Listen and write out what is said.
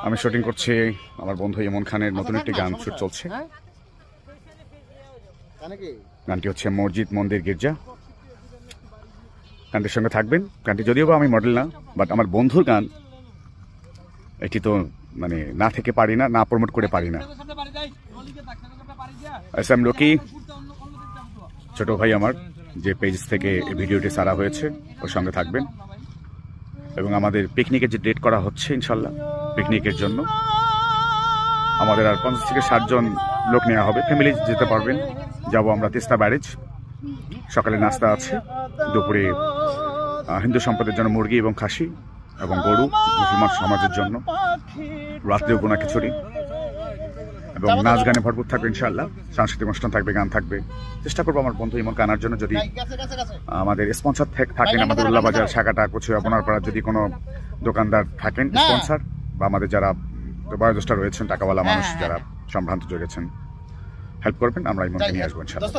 আমি শুটিং করছি আমার বন্ধু ইমন খানের নতুন একটি গান শুট চলছে। গানটি হচ্ছে মসজিদ মন্দির গির্জা। গানটির সঙ্গে থাকবেন। গানটি যদিও বা আমি মডেল না, বাট আমার বন্ধুর গান, এটি তো মানে না থেকে পারি না, না প্রমোট করে পারি না। এস এম লকি ছোট ভাই আমার, যে পেজ থেকে এই ভিডিওটি সারা হয়েছে, ওর সঙ্গে থাকবেন। এবং আমাদের পিকনিকের যে ডেট করা হচ্ছে ইনশাল্লাহ, পিকনিকের জন্য আমাদের আর 50 থেকে 60 জন লোক নেওয়া হবে। ফ্যামিলি যেতে পারবেন। যাব আমরা তিস্তা ব্যারেজ। সকালে নাস্তা আছে, দুপুরে হিন্দু সম্প্রদায়ের জন্য মুরগি এবং খাসি এবং গরু, মুসলমান সমাজের জন্য রাত্রেও গোনা খিচুড়ি, এবং নাচ গানে ভরপুর থাকবে ইনশাআল্লাহ। সাংস্কৃতিক অনুষ্ঠান থাকবে, গান থাকবে। চেষ্টা করবো আমার বন্ধু ইমন আনার জন্য। যদি আমাদের স্পন্সর থাকেন, আমাদের উল্লাবাজার, শাখাটা, কচুয়া, বোনারপাড়া যদি কোনো দোকানদার থাকেন স্পন্সর, বা আমাদের যারা বয়োজ্যেষ্ঠ রয়েছেন, টাকাওয়ালা মানুষ যারা সম্ভ্রান্ত জেগেছেন, হেল্প করবেন। আমরা ইমনকে নিয়ে আসবো ইনশাআল্লাহ।